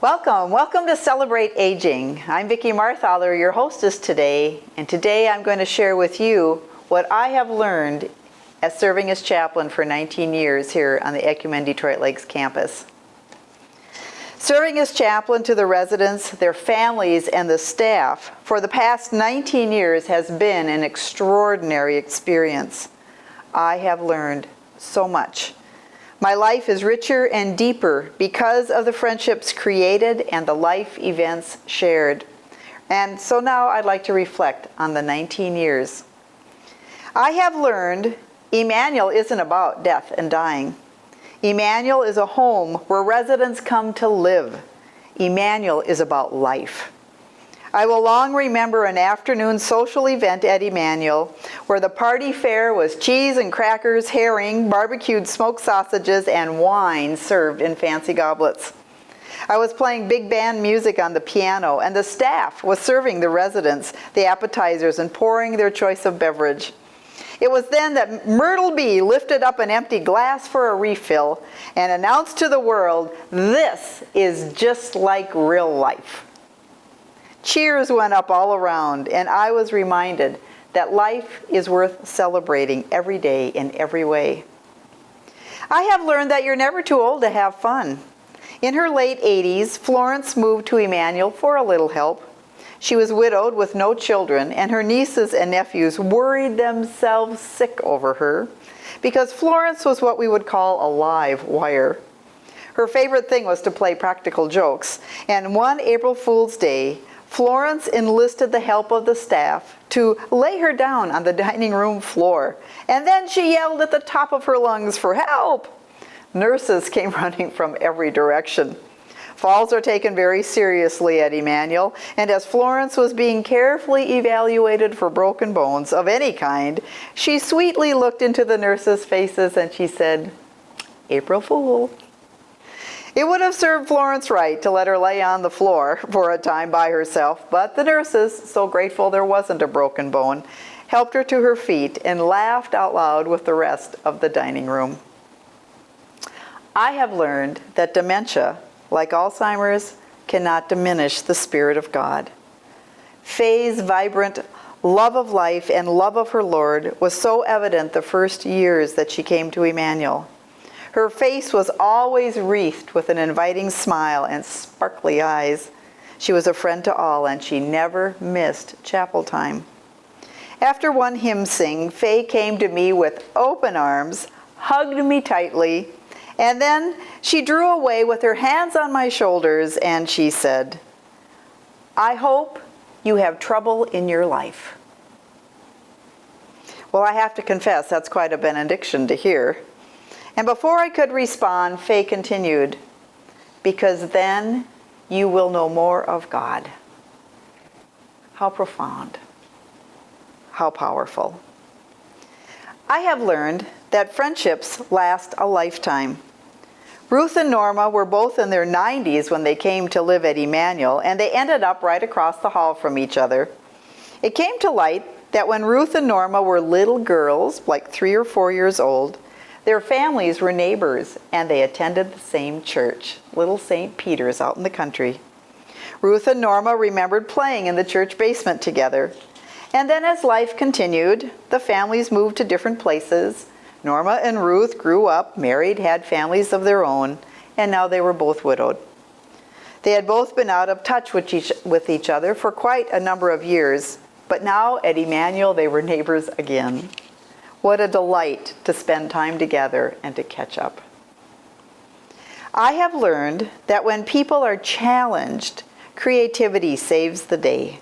Welcome to Celebrate Aging. I'm Vicki Marthaler, your hostess today, and today I'm going to share with you what I have learned as serving as chaplain for 19 years here on the Ecumen Detroit Lakes campus. Serving as chaplain to the residents, their families, and the staff for the past 19 years has been an extraordinary experience. I have learned so much. My life is richer and deeper because of the friendships created and the life events shared. And so now I'd like to reflect on the 19 years. I have learned Emmanuel isn't about death and dying. Emmanuel is a home where residents come to live. Emmanuel is about life. I will long remember an afternoon social event at Emmanuel where the party fare was cheese and crackers, herring, barbecued smoked sausages, and wine served in fancy goblets. I was playing big band music on the piano, and the staff was serving the residents the appetizers and pouring their choice of beverage. It was then that Myrtle B lifted up an empty glass for a refill and announced to the world, "This is just like real life." Cheers went up all around, and I was reminded that life is worth celebrating every day in every way. I have learned that you're never too old to have fun. In her late 80s, Florence moved to Emmanuel for a little help. She was widowed with no children, and her nieces and nephews worried themselves sick over her because Florence was what we would call a live wire. Her favorite thing was to play practical jokes, and one April Fool's Day, Florence enlisted the help of the staff to lay her down on the dining room floor, and then she yelled at the top of her lungs for help. Nurses came running from every direction. Falls are taken very seriously at Emmanuel, and as Florence was being carefully evaluated for broken bones of any kind, she sweetly looked into the nurses' faces and she said, "April Fool." It would have served Florence right to let her lay on the floor for a time by herself, but the nurses, so grateful there wasn't a broken bone, helped her to her feet and laughed out loud with the rest of the dining room. I have learned that dementia, like Alzheimer's, cannot diminish the Spirit of God. Faye's vibrant love of life and love of her Lord was so evident the first years that she came to Emmanuel. Her face was always wreathed with an inviting smile and sparkly eyes. She was a friend to all, and she never missed chapel time. After one hymn sing, Faye came to me with open arms, hugged me tightly, and then she drew away with her hands on my shoulders and she said, "I hope you have trouble in your life." Well, I have to confess, that's quite a benediction to hear. And before I could respond, Faye continued, "Because then you will know more of God." How profound. How powerful. I have learned that friendships last a lifetime. Ruth and Norma were both in their 90s when they came to live at Emmanuel, and they ended up right across the hall from each other. It came to light that when Ruth and Norma were little girls, like 3 or 4 years old, their families were neighbors, and they attended the same church, Little St. Peter's out in the country. Ruth and Norma remembered playing in the church basement together. And then as life continued, the families moved to different places. Norma and Ruth grew up, married, had families of their own, and now they were both widowed. They had both been out of touch with each other for quite a number of years, but now at Emmanuel they were neighbors again. What a delight to spend time together and to catch up. I have learned that when people are challenged, creativity saves the day.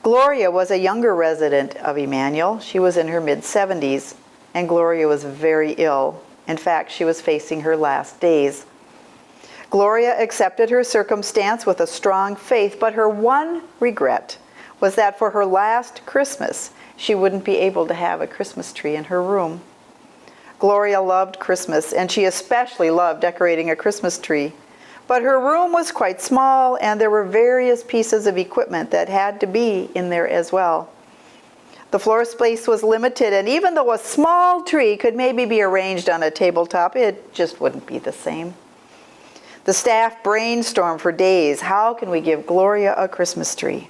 Gloria was a younger resident of Emmanuel. She was in her mid-70s, and Gloria was very ill. In fact, she was facing her last days. Gloria accepted her circumstance with a strong faith, but her one regret was that for her last Christmas, she wouldn't be able to have a Christmas tree in her room. Gloria loved Christmas, and she especially loved decorating a Christmas tree. But her room was quite small, and there were various pieces of equipment that had to be in there as well. The floor space was limited, and even though a small tree could maybe be arranged on a tabletop, it just wouldn't be the same. The staff brainstormed for days. How can we give Gloria a Christmas tree?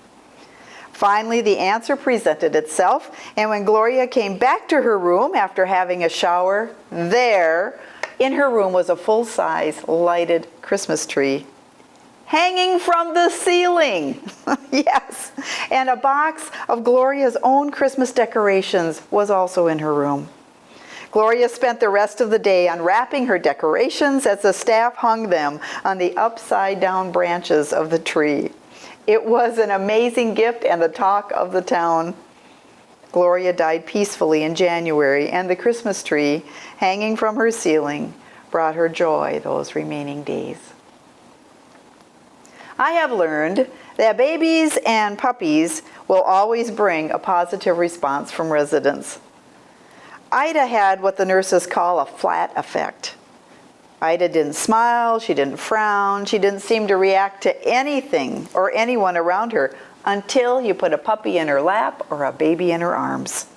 Finally, the answer presented itself, and when Gloria came back to her room after having a shower, there in her room was a full-size lighted Christmas tree hanging from the ceiling. Yes, and a box of Gloria's own Christmas decorations was also in her room. Gloria spent the rest of the day unwrapping her decorations as the staff hung them on the upside-down branches of the tree. It was an amazing gift and the talk of the town. Gloria died peacefully in January, and the Christmas tree hanging from her ceiling brought her joy those remaining days. I have learned that babies and puppies will always bring a positive response from residents. Ida had what the nurses call a flat effect. Ida didn't smile, she didn't frown, she didn't seem to react to anything or anyone around her until you put a puppy in her lap or a baby in her arms.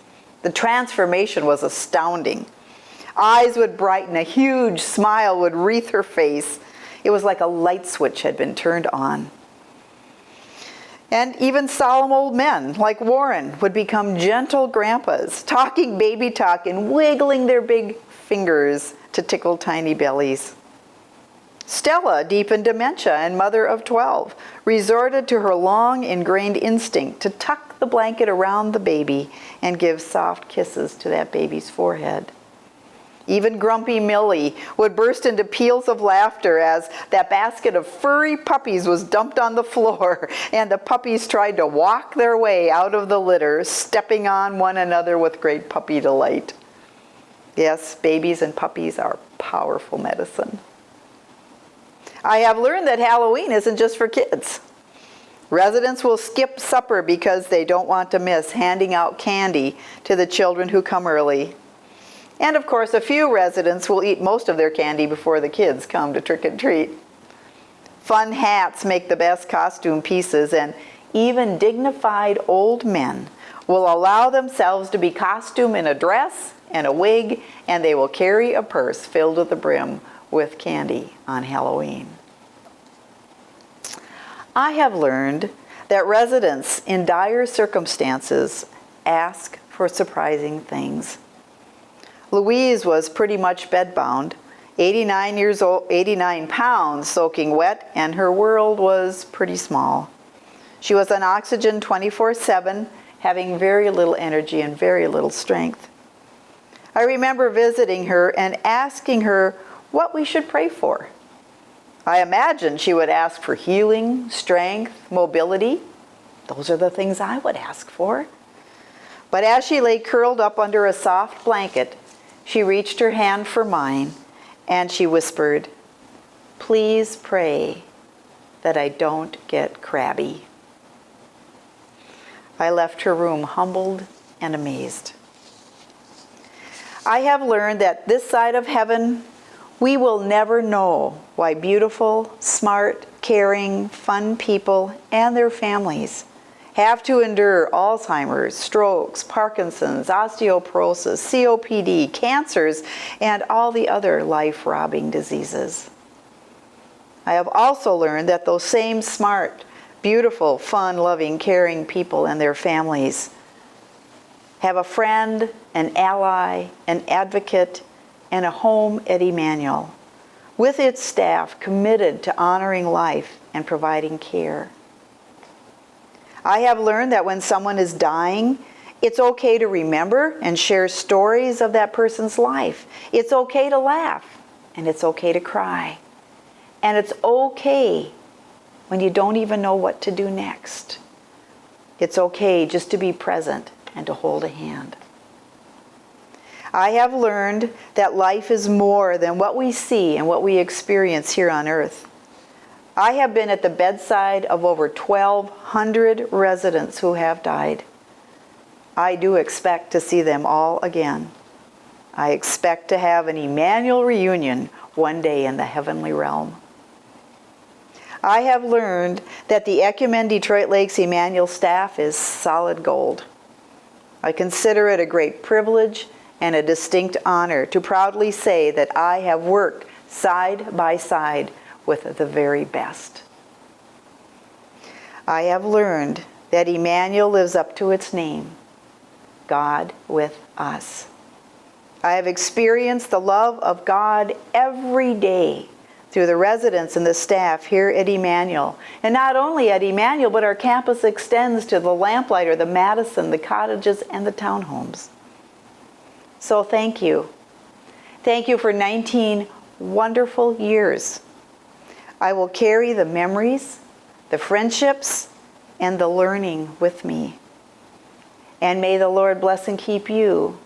The transformation was astounding. Eyes would brighten, a huge smile would wreath her face. It was like a light switch had been turned on. And even solemn old men like Warren would become gentle grandpas, talking baby talk and wiggling their big fingers to tickle tiny bellies. Stella, deep in dementia and mother of 12, resorted to her long ingrained instinct to tuck the blanket around the baby and give soft kisses to that baby's forehead. Even grumpy Millie would burst into peals of laughter as that basket of furry puppies was dumped on the floor and the puppies tried to walk their way out of the litter, stepping on one another with great puppy delight. Yes, babies and puppies are powerful medicine. I have learned that Halloween isn't just for kids. Residents will skip supper because they don't want to miss handing out candy to the children who come early. And of course, a few residents will eat most of their candy before the kids come to trick and treat. Fun hats make the best costume pieces, and even dignified old men will allow themselves to be costumed in a dress and a wig, and they will carry a purse filled to the brim with candy on Halloween. I have learned that residents in dire circumstances ask for surprising things. Louise was pretty much bedbound, 89 years old, 89 pounds soaking wet, and her world was pretty small. She was on oxygen 24/7, having very little energy and very little strength. I remember visiting her and asking her what we should pray for. I imagined she would ask for healing, strength, mobility. Those are the things I would ask for. But as she lay curled up under a soft blanket, she reached her hand for mine and she whispered, "Please pray that I don't get crabby." I left her room humbled and amazed. I have learned that this side of heaven, we will never know why beautiful, smart, caring, fun people and their families have to endure Alzheimer's, strokes, Parkinson's, osteoporosis, COPD, cancers, and all the other life-robbing diseases. I have also learned that those same smart, beautiful, fun, loving, caring people and their families have a friend, an ally, an advocate, and a home at Emmanuel, with its staff committed to honoring life and providing care. I have learned that when someone is dying, it's okay to remember and share stories of that person's life. It's okay to laugh, and it's okay to cry. And it's okay when you don't even know what to do next. It's okay just to be present and to hold a hand. I have learned that life is more than what we see and what we experience here on earth. I have been at the bedside of over 1,200 residents who have died. I do expect to see them all again. I expect to have an Emmanuel reunion one day in the heavenly realm. I have learned that the Ecumen Detroit Lakes Emmanuel staff is solid gold. I consider it a great privilege and a distinct honor to proudly say that I have worked side by side with the very best. I have learned that Emmanuel lives up to its name, God with us. I have experienced the love of God every day through the residents and the staff here at Emmanuel. And not only at Emmanuel, but our campus extends to the Lamplighter, the Madison, the cottages, and the townhomes. So thank you. Thank you for 19 wonderful years. I will carry the memories, the friendships, and the learning with me. And may the Lord bless and keep you.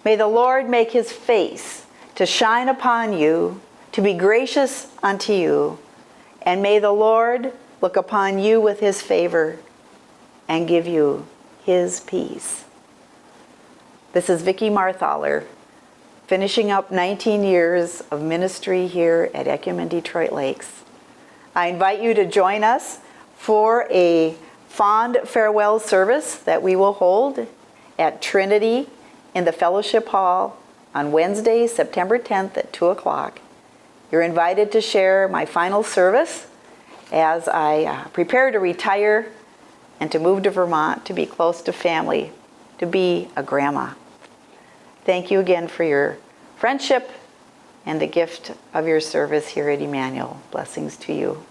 May the Lord make his face to shine upon you, to be gracious unto you. And may the Lord look upon you with his favor and give you his peace. This is Vicki Marthaler, finishing up 19 years of ministry here at Ecumen Detroit Lakes. I invite you to join us for a fond farewell service that we will hold at Trinity in the Fellowship Hall on Wednesday, September 10th at 2 o'clock. You're invited to share my final service as I prepare to retire and to move to Vermont to be close to family, to be a grandma. Thank you again for your friendship and the gift of your service here at Emmanuel. Blessings to you.